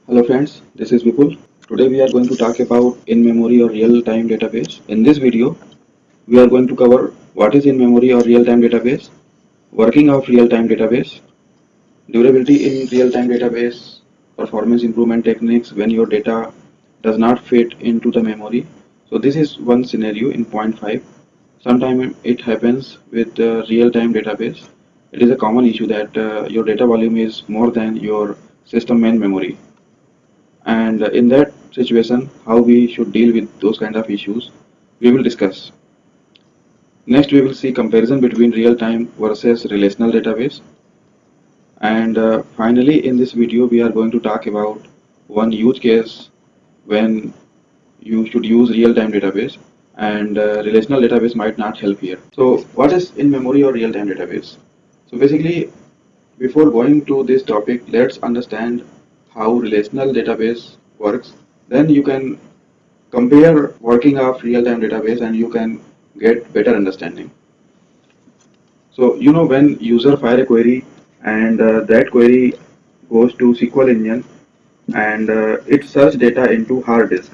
Hello friends, this is Vipul. Today we are going to talk about in-memory or real-time database. In this video, we are going to cover what is in-memory or real-time database, working of real-time database, durability in real-time database, performance improvement techniques when your data does not fit into the memory. So this is one scenario in point 5. Sometimes it happens with real-time database. It is a common issue that your data volume is more than your system main memory, and in that situation how we should deal with those kind of issues we will discuss. Next we will see comparison between real-time versus relational database, and finally in this video we are going to talk about one use case when you should use real-time database, and relational database might not help here. So what is in-memory or real-time database? So basically, before going to this topic, let's understand how relational database works. Then you can compare working of real-time database and you can get better understanding. So when user fire a query and that query goes to SQL engine, and it search data into hard disk,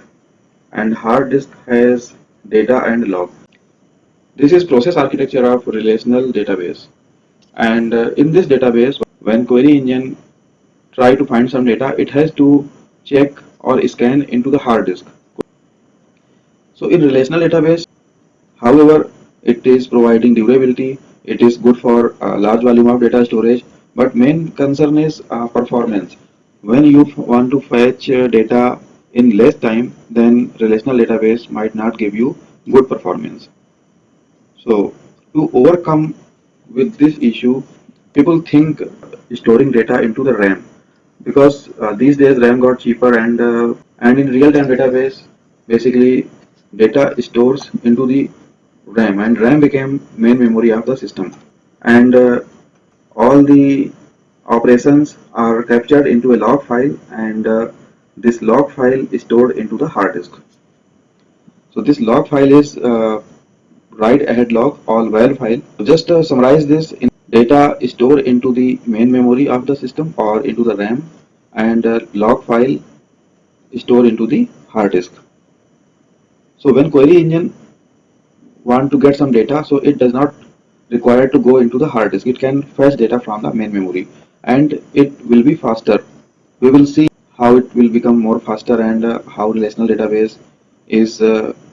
and hard disk has data and log. This is process architecture of relational database, and in this database when query engine try to find some data, it has to check or scan into the hard disk. So in relational database, however, it is providing durability, it is good for a large volume of data storage, but main concern is performance. When you want to fetch data in less time, then relational database might not give you good performance. So to overcome with this issue, people think storing data into the RAM, because these days RAM got cheaper, and in real-time database, basically data stores into the RAM, and RAM became main memory of the system, and all the operations are captured into a log file, and this log file is stored into the hard disk. So this log file is write ahead log all val file. So just summarize this: in data is stored into the main memory of the system or into the RAM, and log file is stored into the hard disk. So when query engine want to get some data, so it does not require to go into the hard disk. It can fetch data from the main memory, and it will be faster. We will see how it will become more faster, and how relational database is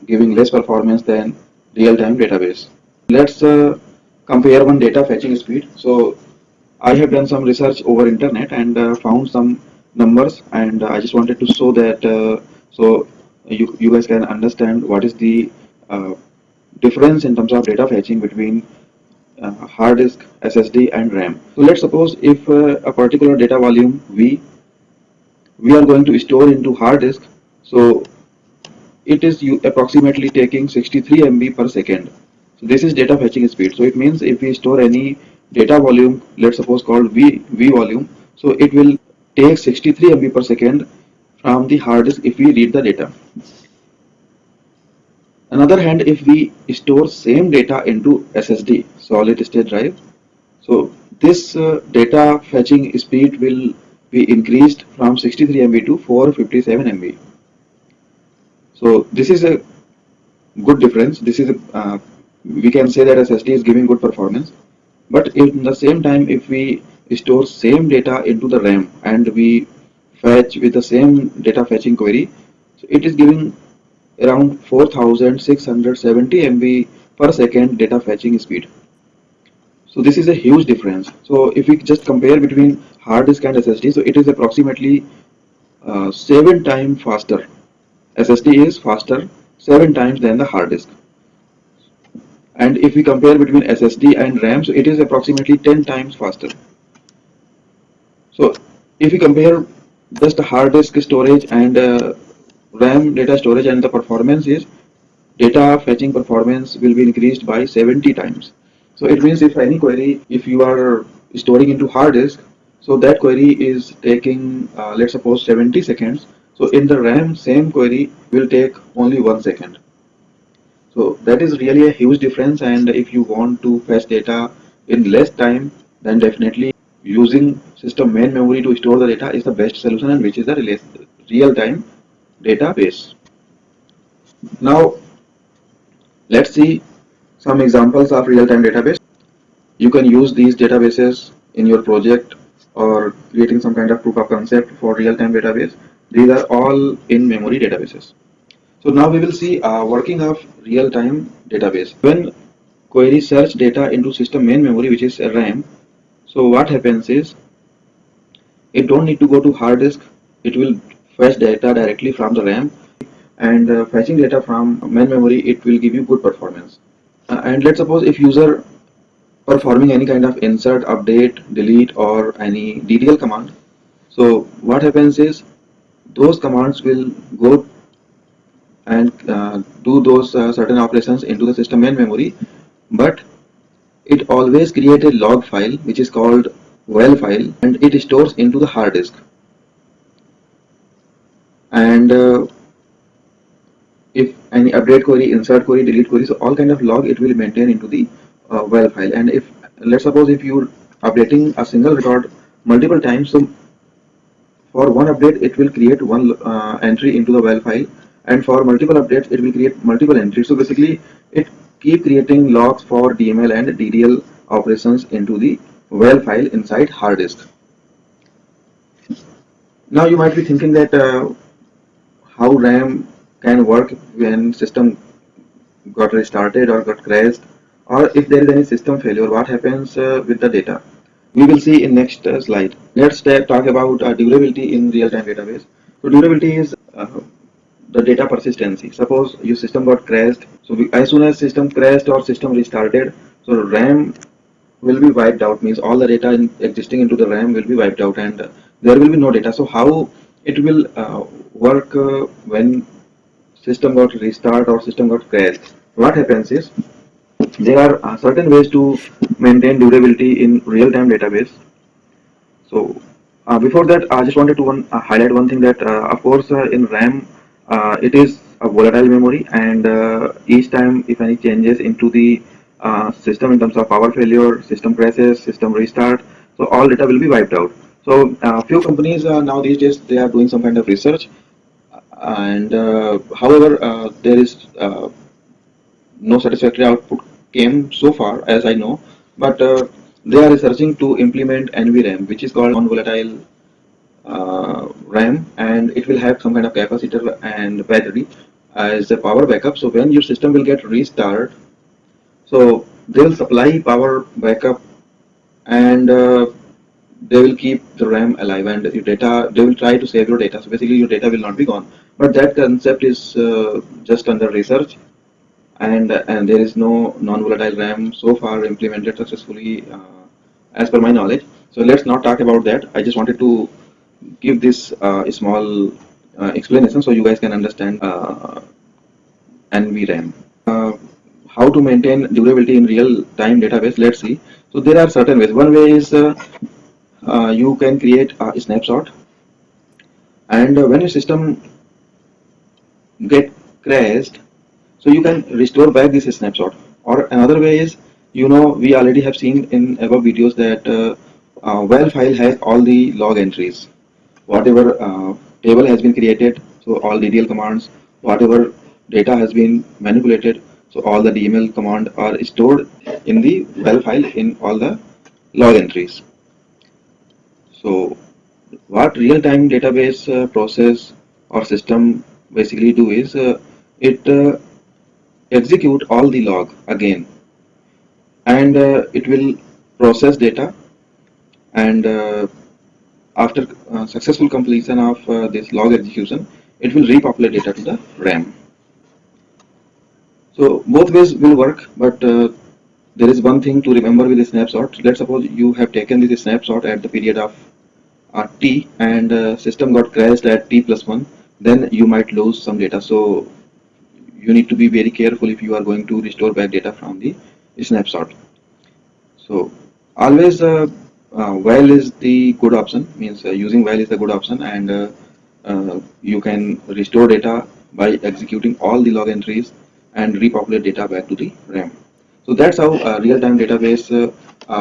giving less performance than real-time database. Let's compare one data fetching speed. So I have done some research over internet and found some numbers, and I just wanted to show that so you guys can understand what is the uh, difference in terms of data fetching between hard disk, SSD, and RAM. So let's suppose if a particular data volume we are going to store into hard disk, so it is approximately taking 63 MB per second. So this is data fetching speed. So it means if we store any data volume, let's suppose called V volume, so it will take 63 MB per second from the hard disk if we read the data. Another hand, if we store same data into SSD, solid state drive, so this data fetching speed will be increased from 63 MB to 457 MB. So this is a good difference. This is we can say that SSD is giving good performance, but in the same time, if we store same data into the RAM and we fetch with the same data fetching query, so it is giving around 4670 MB per second data fetching speed. So this is a huge difference. So if we just compare between hard disk and SSD, so it is approximately 7 times faster. SSD is faster 7 times than the hard disk. And if we compare between SSD and RAM, so it is approximately 10 times faster. So if we compare just the hard disk storage and RAM data storage, and the performance is data fetching performance will be increased by 70 times. So it means if any query, if you are storing into hard disk, so that query is taking let's suppose 70 seconds. So in the RAM, same query will take only 1 second. So that is really a huge difference, and if you want to fetch data in less time, then definitely using system main memory to store the data is the best solution, and which is the real-time database. Now let's see some examples of real-time database. You can use these databases in your project or creating some kind of proof of concept for real-time database. These are all in-memory databases. So now we will see working of real-time database. When query search data into system main memory, which is RAM, so what happens is it don't need to go to hard disk. It will fetch data directly from the RAM, and fetching data from main memory, it will give you good performance. And let's suppose if user performing any kind of insert, update, delete, or any DDL command. So what happens is those commands will go and do those certain operations into the system main memory, but it always create a log file which is called well file, and it stores into the hard disk. And if any update query, insert query, delete query, so all kind of log it will maintain into the well file. And if let's suppose if you're updating a single record multiple times, so for one update it will create one entry into the well file, and for multiple updates it will create multiple entries. So basically it keep creating logs for DML and DDL operations into the well file inside hard disk. Now you might be thinking that how RAM can work when system got restarted or got crashed, or if there is any system failure, what happens with the data. We will see in next slide. Let's talk about durability in real-time database. So durability is the data persistency. Suppose your system got crashed, so as soon as system crashed or system restarted, so RAM will be wiped out, means all the data existing into the RAM will be wiped out, and there will be no data. So how it will work when system got restart or system got crashed? What happens is there are certain ways to maintain durability in real-time database. So before that, I just wanted to highlight one thing that of course in RAM it is a volatile memory, and each time if any changes into the system in terms of power failure, system crashes, system restart, so all data will be wiped out. So few companies now these days they are doing some kind of research, and however there is no satisfactory output came so far as I know, but they are researching to implement NVRAM, which is called non-volatile RAM, and it will have some kind of capacitor and battery as a power backup. So when your system will get restart, so they will supply power backup, and they will keep the RAM alive, and your data, they will try to save your data. So basically your data will not be gone. But that concept is just under research, and there is no non-volatile RAM so far implemented successfully as per my knowledge. So let's not talk about that. I just wanted to give this small explanation so you guys can understand NVRAM. How to maintain durability in real-time database? Let's see. So there are certain ways. One way is you can create a snapshot, and when your system get crashed, so you can restore back this snapshot. Or another way is, you know, we already have seen in above videos that well file has all the log entries, whatever table has been created, so all DDL commands, whatever data has been manipulated, so all the DML command are stored in the well file in all the log entries. So what real-time database process or system basically do is it execute all the log again, and it will process data, and after successful completion of this log execution, it will repopulate data to the RAM. So both ways will work, but there is one thing to remember with the snapshot. Let's suppose you have taken this snapshot at the period of t, and system got crashed at t+1, then you might lose some data. So you need to be very careful if you are going to restore back data from the snapshot. So always while is the good option, means using while is the good option, and you can restore data by executing all the log entries and repopulate data back to the RAM. So that's how real-time database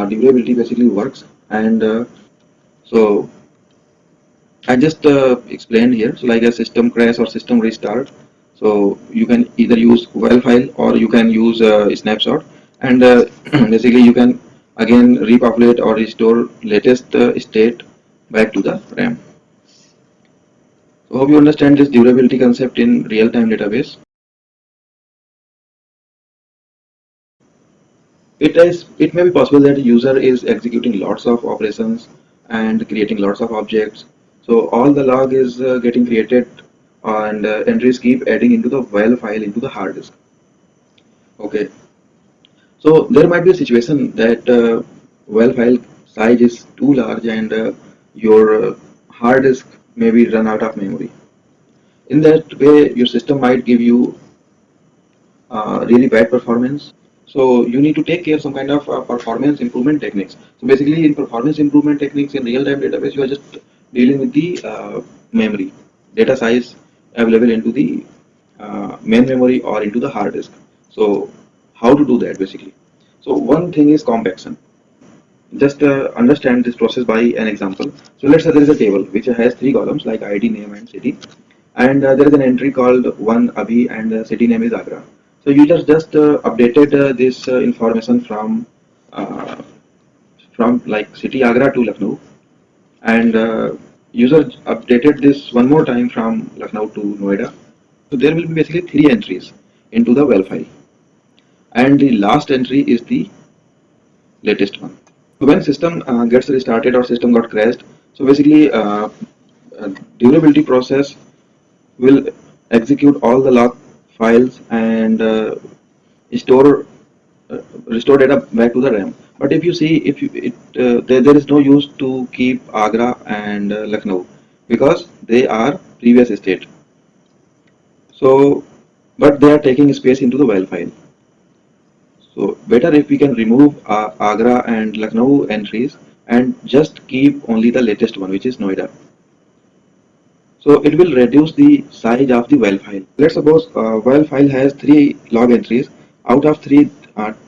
durability basically works. And so I just explained here. So like a system crash or system restart. So you can either use WAL file or you can use a snapshot, and basically you can again repopulate or restore latest state back to the RAM. So hope you understand this durability concept in real-time database. It may be possible that a user is executing lots of operations and creating lots of objects. So all the log is getting created and entries keep adding into the WAL file into the hard disk. Okay, so there might be a situation that WAL file size is too large and your hard disk may be run out of memory. In that way, your system might give you really bad performance. So you need to take care of some kind of performance improvement techniques. So basically, in performance improvement techniques in real-time database, you are just dealing with the memory, data size available into the main memory or into the hard disk. So how to do that basically? So one thing is compaction. Just understand this process by an example. So let's say there is a table which has three columns like ID, name, and city, and there is an entry called one Abhi and the city name is Agra. So you just updated this information from like city Agra to Lucknow, and user updated this one more time from Lucknow to Noida. So there will be basically three entries into the well file, and the last entry is the latest one. So when system gets restarted or system got crashed, so basically uh, durability process will execute all the log files and store restore data back to the RAM. But if you see, if you, there is no use to keep Agra and Lucknow because they are previous state. So, but they are taking space into the WAL file. So better if we can remove Agra and Lucknow entries and just keep only the latest one, which is Noida. So it will reduce the size of the WAL file. Let's suppose WAL file has three log entries. Out of three,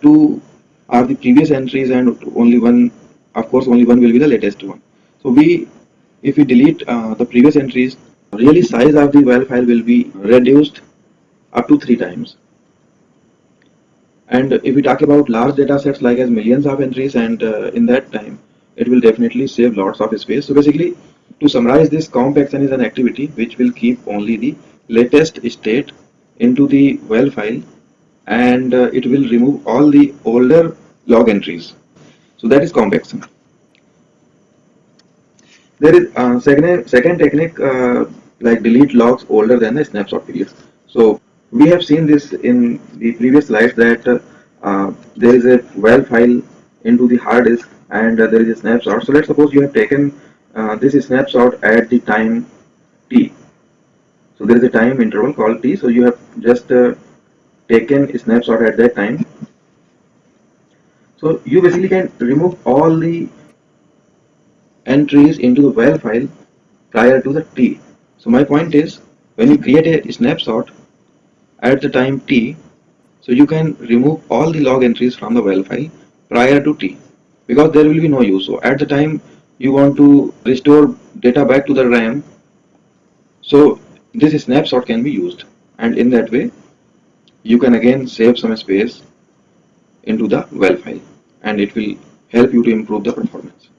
two are the previous entries, and only one, of course, only one will be the latest one. So if we delete the previous entries, really size of the WAL file will be reduced up to three times. And if we talk about large data sets like as millions of entries, and in that time, it will definitely save lots of space. So basically, to summarize, this compaction is an activity which will keep only the latest state into the WAL file, and it will remove all the older log entries. So that is compaction. There is second technique like delete logs older than the snapshot period. So we have seen this in the previous slides that there is a WAL file into the hard disk and there is a snapshot. So let's suppose you have taken this snapshot at the time t. So there is a time interval called t. So you have just taken a snapshot at that time. So you basically can remove all the entries into the WAL file prior to the t. So my point is, when you create a snapshot at the time t, so you can remove all the log entries from the WAL file prior to t, because there will be no use. So at the time you want to restore data back to the RAM, so this snapshot can be used, and in that way you can again save some space into the WAL file, and it will help you to improve the performance.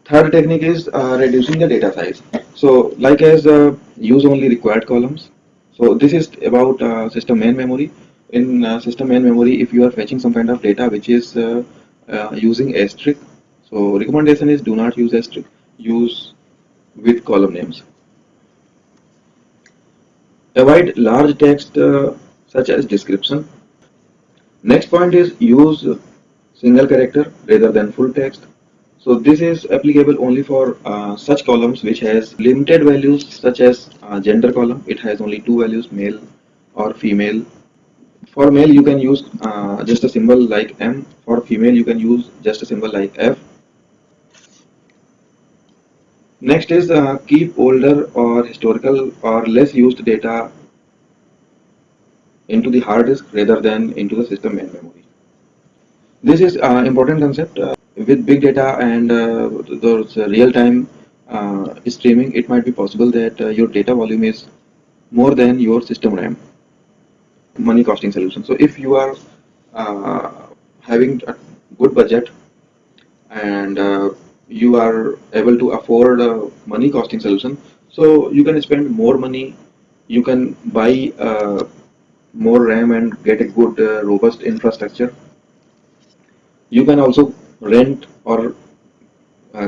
Third technique is reducing the data size. So like as use only required columns. So this is about system main memory. In system main memory, if you are fetching some kind of data which is using asterisk, so recommendation is do not use asterisk, use with column names. Avoid large text such as description. Next point is use single character rather than full text. So this is applicable only for such columns which has limited values such as gender column. It has only two values, male or female. For male you can use just a symbol like M. For female you can use just a symbol like F. Next is keep older or historical or less used data into the hard disk rather than into the system main memory. This is important concept with big data and those real-time streaming. It might be possible that your data volume is more than your system RAM. Money costing solution. So if you are uh, having a good budget and you are able to afford a money costing solution, so you can spend more money. You can buy more RAM and get a good robust infrastructure. You can also rent or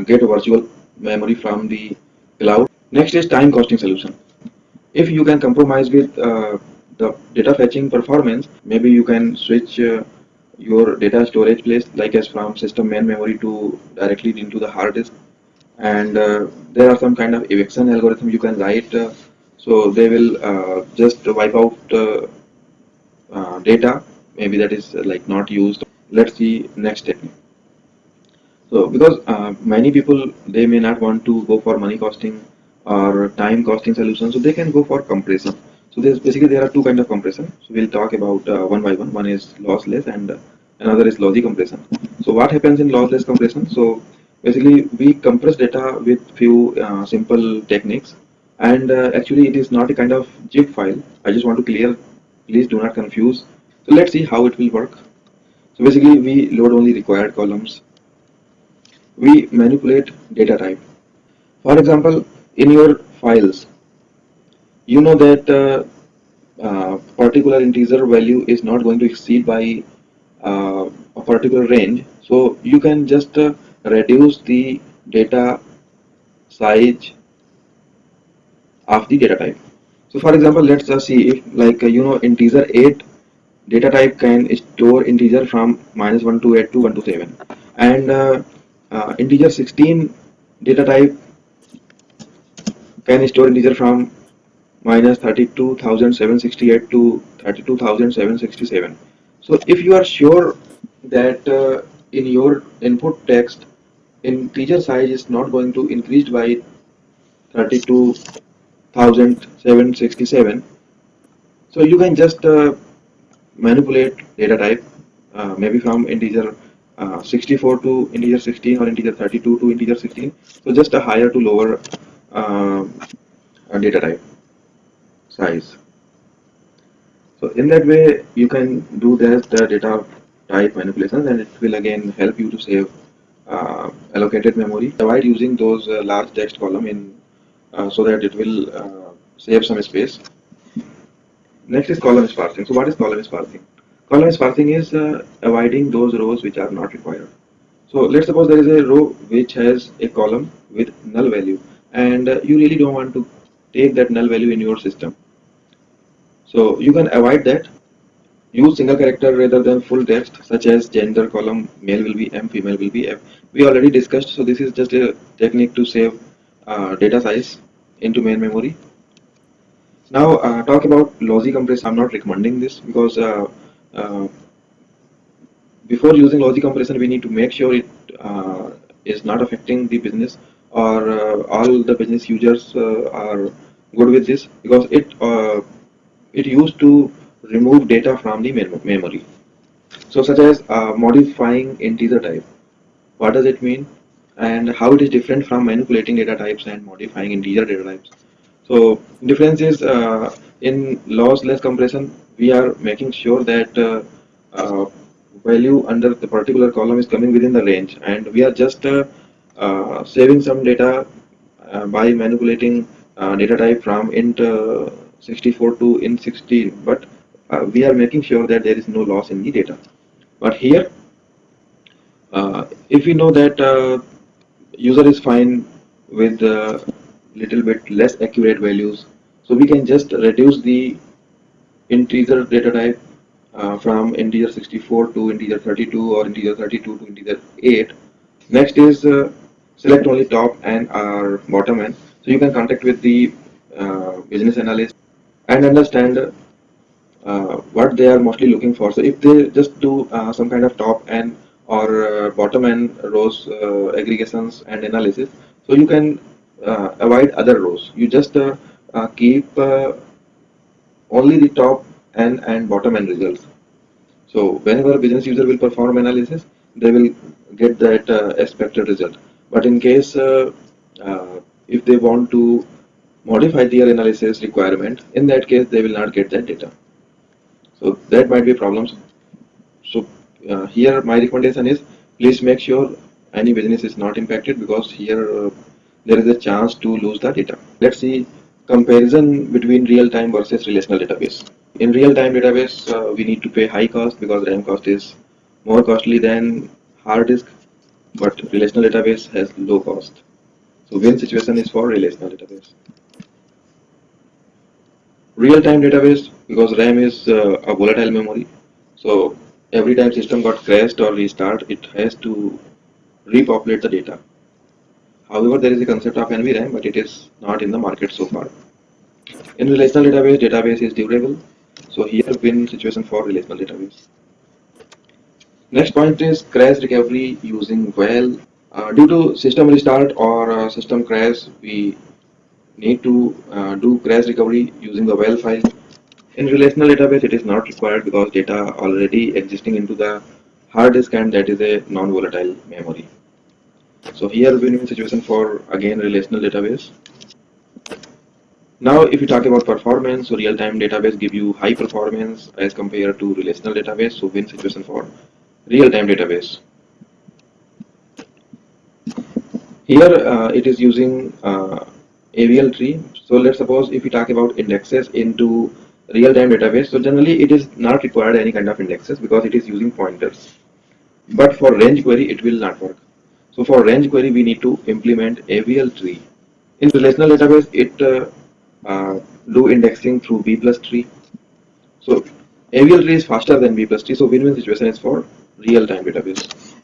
get a virtual memory from the cloud. Next is time costing solution. If you can compromise with the data fetching performance, maybe you can switch your data storage place like as from system main memory to directly into the hard disk. And there are some kind of eviction algorithm you can write, so they will just wipe out data maybe that is like not used. Let's see next technique. So because many people they may not want to go for money costing or time costing solutions, so they can go for compression. So there's basically there are two kind of compression. So we'll talk about one by one. One is lossless and another is lossy compression. So what happens in lossless compression? So basically we compress data with few simple techniques, and actually it is not a kind of zip file. I just want to clear. Please do not confuse. So let's see how it will work. So basically we load only required columns. We manipulate data type. For example, in your files, you know that particular integer value is not going to exceed by a particular range. So you can just reduce the data size of the data type. So for example, let's just see if like integer 8 data type can store integer from -1 to 8 to 1 to 7, and integer 16 data type can store integer from -32,768 to 32,767. So if you are sure that in your input text integer size is not going to increase by 32,767, so you can just manipulate data type maybe from integer 64 to integer 16 or integer 32 to integer 16. So just a higher to lower uh, data type size. So in that way, you can do that data type manipulations, and it will again help you to save allocated memory. Avoid using those large text column in so that it will save some space. Next is column sparsing. So what is column sparsing? Column sparsing is avoiding those rows which are not required. So let's suppose there is a row which has a column with null value, and you really don't want to take that null value in your system. So you can avoid that. Use single character rather than full text, such as gender column, male will be M, female will be F. We already discussed, so this is just a technique to save data size into main memory. Now talk about lossy compression. I'm not recommending this because uh, before using lossy compression, we need to make sure it is not affecting the business, or all the business users are good with this, because it used to remove data from the memory. So such as modifying integer type. What does it mean? And how it is different from manipulating data types and modifying integer data types. So difference is in lossless compression, we are making sure that uh, value under the particular column is coming within the range, and we are just saving some data by manipulating data type from int 64 to int 16, but we are making sure that there is no loss in the data. But here, if we know that user is fine with little bit less accurate values, so we can just reduce the integer data type from integer 64 to integer 32 or integer 32 to integer 8. Next is select only top and or bottom end. So you can contact with the business analyst and understand what they are mostly looking for. So if they just do some kind of top end or bottom end rows aggregations and analysis, so you can avoid other rows. You just keep only the top end and bottom end results. So whenever a business user will perform analysis, they will get that expected result. But in case if they want to modify their analysis requirement, in that case they will not get that data. So that might be problems. So here my recommendation is, please make sure any business is not impacted, because here there is a chance to lose the data. Let's see comparison between real-time versus relational database. In real-time database, we need to pay high cost because RAM cost is more costly than hard disk, but relational database has low cost. So win situation is for relational database. Real-time database, because RAM is a volatile memory, so every time system got crashed or restart, it has to repopulate the data. However, there is a concept of NVRAM, but it is not in the market so far. In relational database, database is durable. So here win situation for relational database. Next point is crash recovery using WHAL. Due to system restart or system crash, we need to do crash recovery using the WHAL file. In relational database, it is not required because data already existing into the hard disk, and that is a non-volatile memory. So here win-win situation for again relational database. Now, if you talk about performance, so real-time database give you high performance as compared to relational database. So win situation for real-time database. Here it is using AVL tree. So let's suppose if we talk about indexes into real-time database, so generally it is not required any kind of indexes because it is using pointers. But for range query, it will not work. So for range query, we need to implement AVL tree. In relational database, it do indexing through B plus tree. So AVL tree is faster than B plus tree. So win-win situation is for real-time database.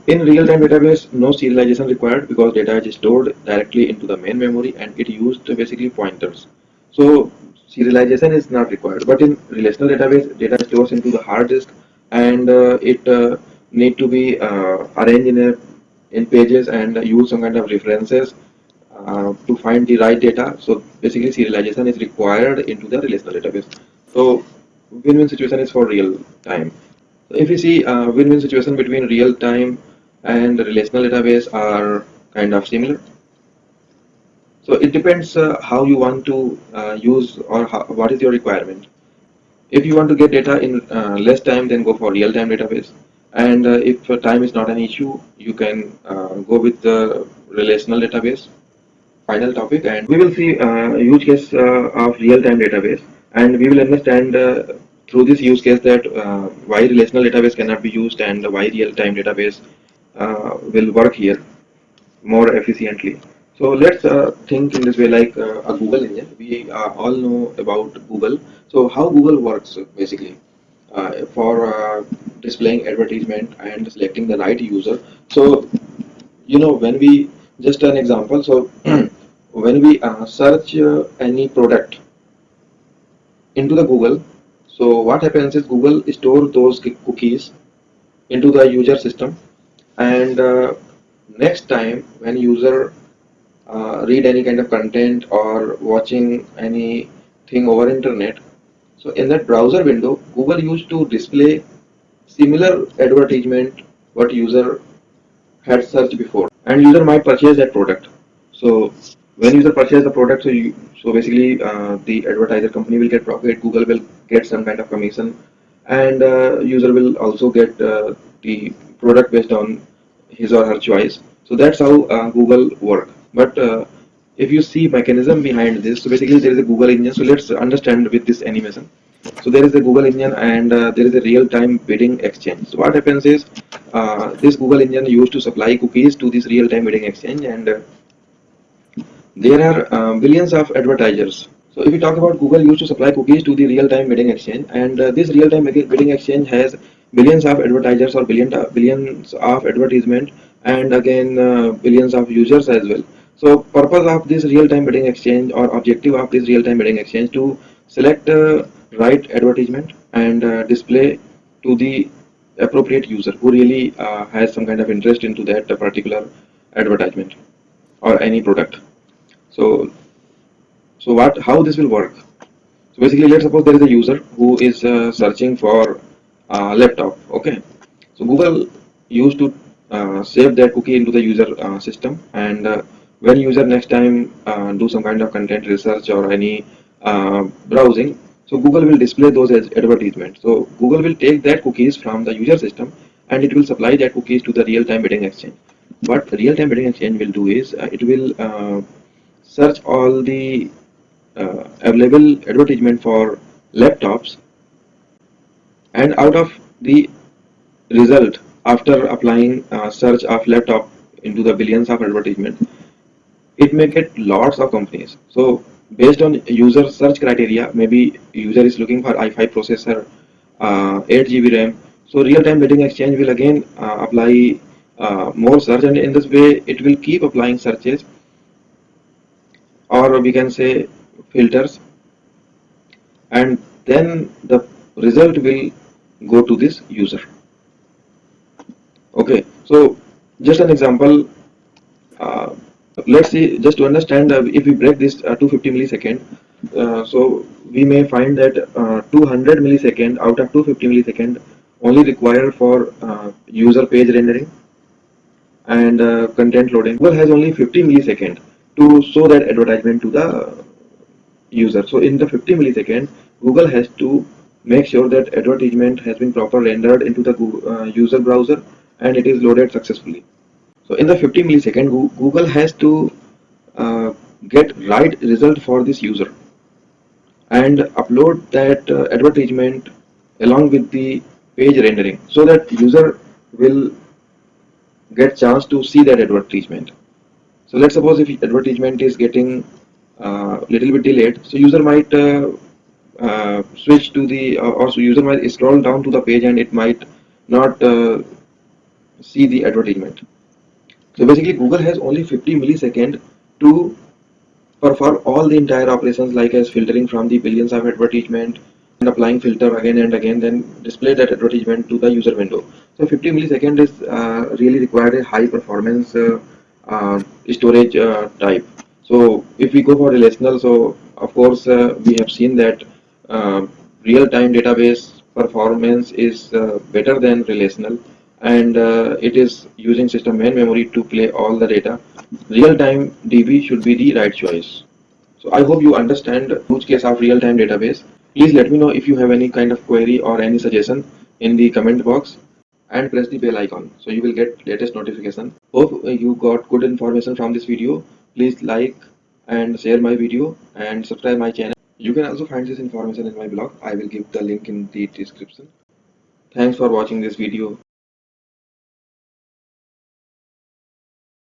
In real-time database, no serialization required because data is stored directly into the main memory and it used basically pointers. So serialization is not required. But in relational database, data stores into the hard disk, and it need to be arranged in pages and use some kind of references to find the right data. So basically serialization is required into the relational database. So win-win situation is for real time. If you see win-win situation between real time and relational database are kind of similar. So it depends how you want to use, or what is your requirement. If you want to get data in less time, then go for real-time database. And if time is not an issue, you can go with the relational database. Final topic, and we will see use case of real-time database, and we will understand through this use case that why relational database cannot be used and why real-time database will work here more efficiently. So let's think in this way, like a Google engine. We all know about Google. So how Google works basically for displaying advertisement and selecting the right user. So when we, just an example, so when we search any product into the Google, so what happens is Google store those cookies into the user system, and next time when user read any kind of content or watching anything over internet, so in that browser window, Google used to display similar advertisement what user had searched before, and user might purchase that product. So when user purchase the product, so basically the advertiser company will get profit, Google will get some kind of commission, and user will also get the product based on his or her choice. So that's how Google work. But if you see mechanism behind this, so basically there is a Google engine. So let's understand with this animation. So there is a Google engine, and there is a real-time bidding exchange. So what happens is this Google engine used to supply cookies to this real-time bidding exchange, and there are billions of advertisers. So if we talk about Google used to supply cookies to the real-time bidding exchange, and this real-time bidding exchange has billions of advertisers or billions of advertisement, and again billions of users as well. So purpose of this real-time bidding exchange, or objective of this real-time bidding exchange, to select right advertisement and display to the appropriate user who really has some kind of interest into that particular advertisement or any product. So, how this will work? So basically, let's suppose there is a user who is searching for a laptop. Okay. So Google used to save that cookie into the user system, and when user next time do some kind of content research or any browsing, so Google will display those as advertisements. So Google will take that cookies from the user system and it will supply that cookies to the real-time bidding exchange. What real-time bidding exchange will do is it will search all the available advertisement for laptops, and out of the result, after applying search of laptop into the billions of advertisement, it may get lots of companies. So based on user search criteria, maybe user is looking for i5 processor, 8 GB RAM. So real-time bidding exchange will again apply more search, and in this way it will keep applying searches, or we can say filters, and then the result will go to this user. Okay, so just an example. Uh, let's see, just to understand, if we break this 250 millisecond, so we may find that 200 millisecond out of 250 millisecond only required for user page rendering and content loading. Google has only 50 millisecond to show that advertisement to the user. So in the 50 millisecond, Google has to make sure that advertisement has been properly rendered into the user browser and it is loaded successfully. So in the 50 millisecond, Google has to uh, get right result for this user and upload that advertisement along with the page rendering, so that user will get chance to see that advertisement. So let's suppose if advertisement is getting little bit delayed, so user might switch to the or so user might scroll down to the page and it might not see the advertisement. So basically Google has only 50 millisecond to perform all the entire operations, like as filtering from the billions of advertisement and applying filter again and again, then display that advertisement to the user window. So 50 millisecond is really required a high performance storage type. So if we go for relational, so of course we have seen that uh, real-time database performance is better than relational, and it is using system main memory to play all the data. Real-time DB should be the right choice. So I hope you understand use case of real-time database. Please let me know if you have any kind of query or any suggestion in the comment box, and press the bell icon so you will get latest notification. Hope you got good information from this video. Please like and share my video and subscribe my channel. You can also find this information in my blog. I will give the link in the description. Thanks for watching this video.